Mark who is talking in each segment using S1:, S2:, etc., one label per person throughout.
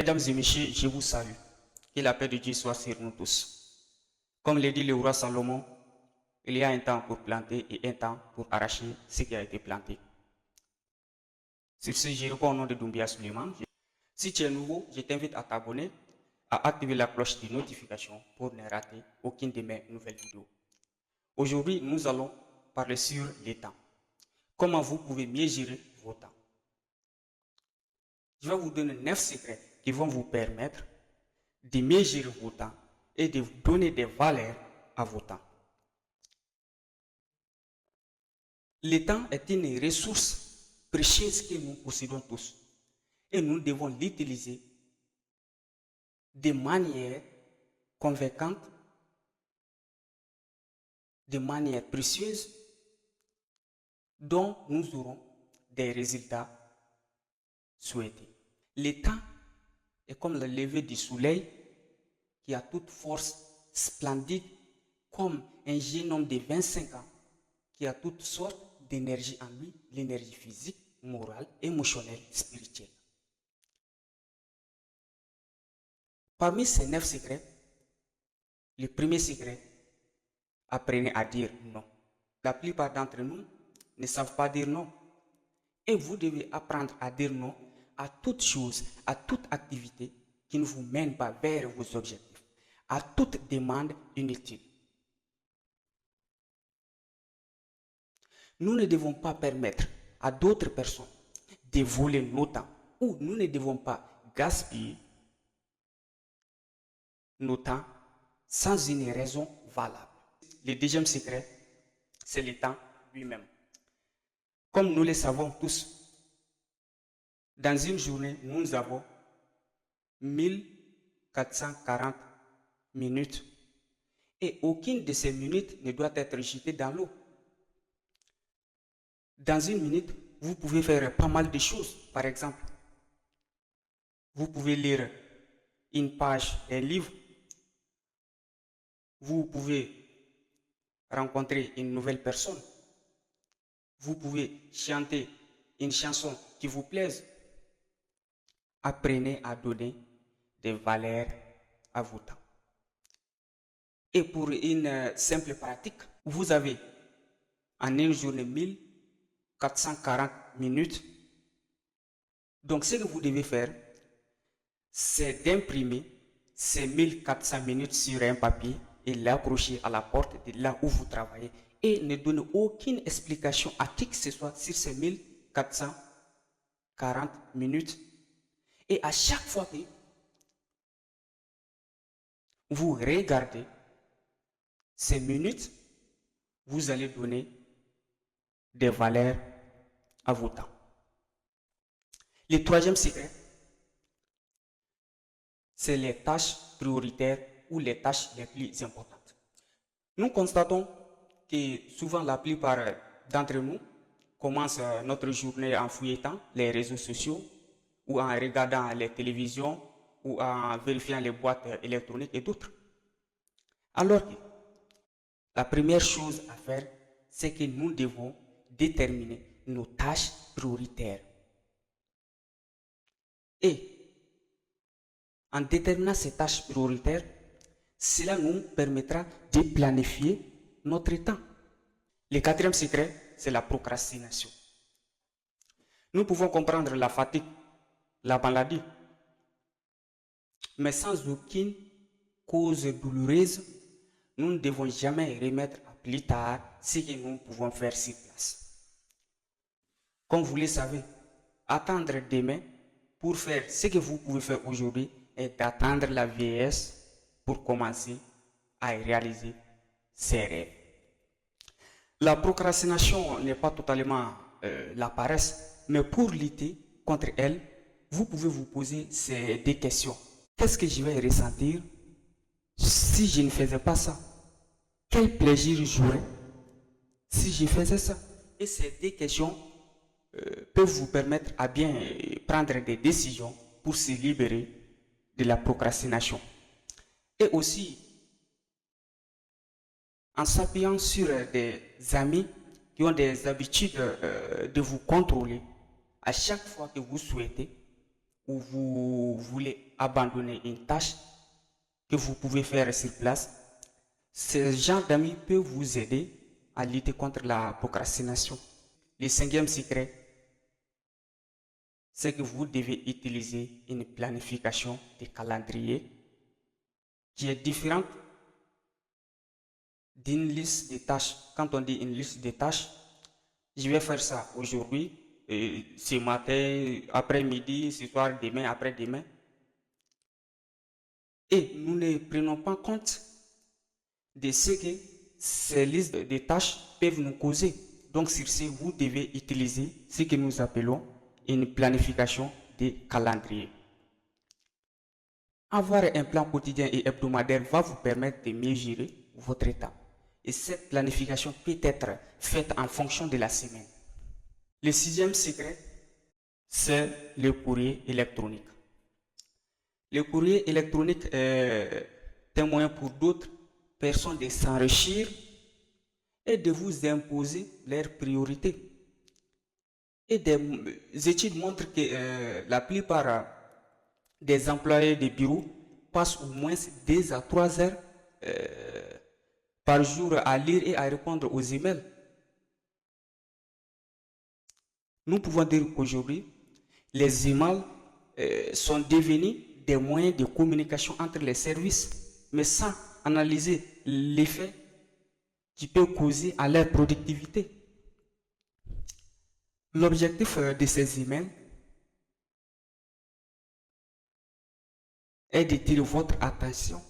S1: Mesdames et messieurs, je vous salue. Que la paix de Dieu soit sur nous tous. Comme l'a dit le roi Salomon, il y a un temps pour planter et un temps pour arracher ce qui a été planté. Sur ce, je réponds au nom de Doumbia Suleiman. Si tu es nouveau, je t'invite à t'abonner, à activer la cloche de notification pour ne rater aucune de mes nouvelles vidéos. Aujourd'hui, nous allons parler sur les temps. Comment vous pouvez mieux gérer vos temps. Je vais vous donner 9 secrets qui vont vous permettre de mieux gérer vos temps et de vous donner des valeurs à vos temps. Le temps est une ressource précieuse que nous possédons tous et nous devons l'utiliser de manière convaincante, de manière précieuse, dont nous aurons des résultats souhaités. Le temps est comme le lever du soleil qui a toute force splendide, comme un jeune homme de 25 ans qui a toutes sortes d'énergie en lui, l'énergie physique, morale, émotionnelle, spirituelle. Parmi ces 9 secrets, le premier secret, apprenez à dire non. La plupart d'entre nous ne savent pas dire non. Et vous devez apprendre à dire non à toute chose, à toute activité qui ne vous mène pas vers vos objectifs, à toute demande inutile. Nous ne devons pas permettre à d'autres personnes de voler nos temps, ou nous ne devons pas gaspiller nos temps sans une raison valable. Le deuxième secret, c'est le temps lui-même. Comme nous le savons tous, dans une journée, nous avons 1440 minutes et aucune de ces minutes ne doit être jetée dans l'eau. Dans une minute, vous pouvez faire pas mal de choses. Par exemple, vous pouvez lire une page d'un livre, vous pouvez rencontrer une nouvelle personne, vous pouvez chanter une chanson qui vous plaise. Apprenez à donner des valeurs à vos temps. Et pour une simple pratique, vous avez en une journée 1440 minutes. Donc ce que vous devez faire, c'est d'imprimer ces 1400 minutes sur un papier et l'accrocher à la porte de là où vous travaillez et ne donner aucune explication à qui que ce soit sur ces 1440 minutes. Et à chaque fois que vous regardez ces minutes, vous allez donner des valeurs à vos temps. Le troisième secret, c'est les tâches prioritaires ou les tâches les plus importantes. Nous constatons que souvent la plupart d'entre nous commencent notre journée en fouillant les réseaux sociaux ou en regardant les télévisions ou en vérifiant les boîtes électroniques et d'autres. Alors que la première chose à faire, c'est que nous devons déterminer nos tâches prioritaires. Et en déterminant ces tâches prioritaires, cela nous permettra de planifier notre temps. Le quatrième secret, c'est la procrastination. Nous pouvons comprendre la fatigue, la maladie, mais sans aucune cause douloureuse, nous ne devons jamais remettre à plus tard ce que nous pouvons faire sur place. Comme vous le savez, attendre demain pour faire ce que vous pouvez faire aujourd'hui est d'attendre la vieillesse pour commencer à réaliser ses rêves. La procrastination n'est pas totalement la paresse, mais pour lutter contre elle, vous pouvez vous poser ces deux questions. Qu'est-ce que je vais ressentir si je ne faisais pas ça? Quel plaisir j'aurais si je faisais ça? Et ces deux questions peuvent vous permettre à bien prendre des décisions pour se libérer de la procrastination. Et aussi, en s'appuyant sur des amis qui ont des habitudes de vous contrôler, à chaque fois que vous souhaitez où vous voulez abandonner une tâche que vous pouvez faire sur place, ce genre d'amis peut vous aider à lutter contre la procrastination. Le cinquième secret, c'est que vous devez utiliser une planification de calendrier qui est différente d'une liste de tâches. Quand on dit une liste de tâches, je vais faire ça aujourd'hui, ce matin, après-midi, ce soir, demain, après-demain. Et nous ne prenons pas compte de ce que ces listes de tâches peuvent nous causer. Donc, sur ce, vous devez utiliser ce que nous appelons une planification de calendrier. Avoir un plan quotidien et hebdomadaire va vous permettre de mieux gérer votre état. Et cette planification peut être faite en fonction de la semaine. Le sixième secret, c'est le courrier électronique. Le courrier électronique est un moyen pour d'autres personnes de s'enrichir et de vous imposer leurs priorités. Et des études montrent que la plupart des employés de bureau passent au moins 2 à 3 heures par jour à lire et à répondre aux emails. Nous pouvons dire qu'aujourd'hui, les emails sont devenus des moyens de communication entre les services, mais sans analyser l'effet qui peut causer à leur productivité. L'objectif de ces emails est de tirer votre attention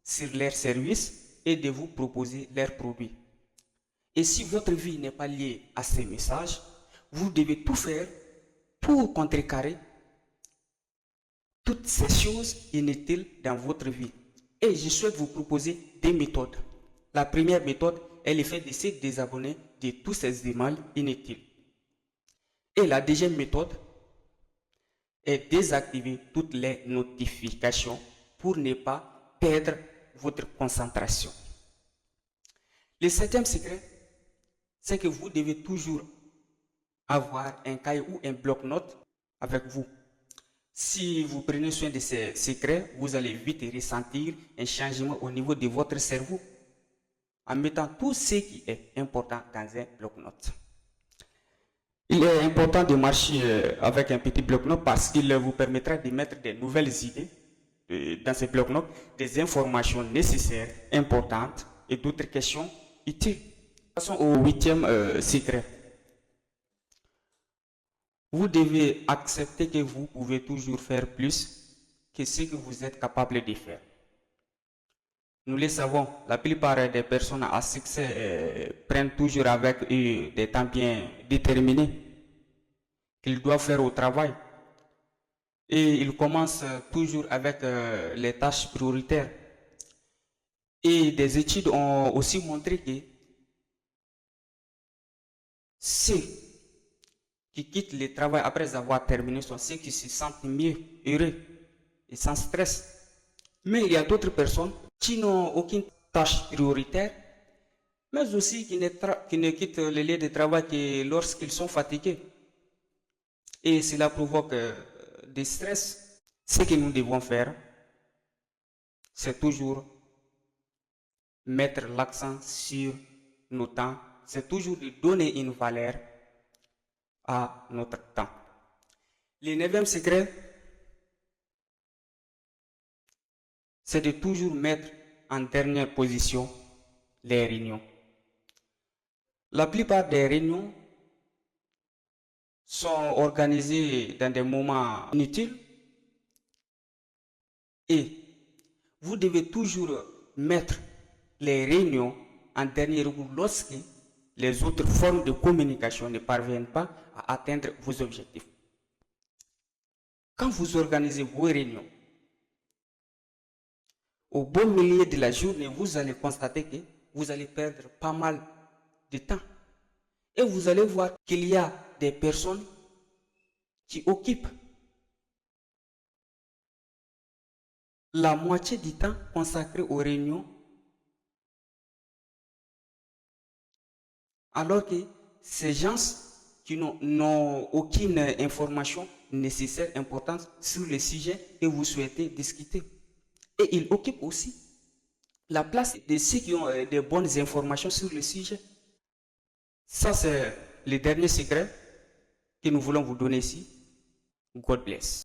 S1: sur leurs services et de vous proposer leurs produits. Et si votre vie n'est pas liée à ces messages, vous devez tout faire pour contrecarrer toutes ces choses inutiles dans votre vie. Et je souhaite vous proposer 2 méthodes. La première méthode est le fait de se désabonner de tous ces emails inutiles. Et la deuxième méthode est désactiver toutes les notifications pour ne pas perdre votre concentration. Le septième secret, c'est que vous devez toujours avoir un cahier ou un bloc-notes avec vous. Si vous prenez soin de ces secrets, vous allez vite ressentir un changement au niveau de votre cerveau en mettant tout ce qui est important dans un bloc-notes. Il est important de marcher avec un petit bloc-notes parce qu'il vous permettra de mettre de nouvelles idées dans ce bloc-notes, des informations nécessaires, importantes et d'autres questions utiles. Passons au 8e secret. Vous devez accepter que vous pouvez toujours faire plus que ce que vous êtes capable de faire. Nous le savons, la plupart des personnes à succès prennent toujours avec eux des temps bien déterminés qu'ils doivent faire au travail. Et ils commencent toujours avec les tâches prioritaires. Et des études ont aussi montré que ceux qui quittent le travail après avoir terminé sont ceux qui se sentent mieux, heureux et sans stress. Mais il y a d'autres personnes qui n'ont aucune tâche prioritaire, mais aussi qui ne quittent le lieu de travail que lorsqu'ils sont fatigués. Et cela provoque du stress. Ce que nous devons faire, c'est toujours mettre l'accent sur nos temps, c'est toujours de donner une valeur à notre temps. Le 9e secret, c'est de toujours mettre en dernière position les réunions. La plupart des réunions sont organisées dans des moments inutiles et vous devez toujours mettre les réunions en dernier recours lorsque les autres formes de communication ne parviennent pas à atteindre vos objectifs. Quand vous organisez vos réunions, au beau milieu de la journée, vous allez constater que vous allez perdre pas mal de temps. Et vous allez voir qu'il y a des personnes qui occupent la moitié du temps consacré aux réunions, alors que ces gens qui n'ont aucune information nécessaire, importante sur le sujet que vous souhaitez discuter. Et il occupe aussi la place de ceux qui ont de bonnes informations sur le sujet. Ça, c'est le dernier secret que nous voulons vous donner ici. God bless.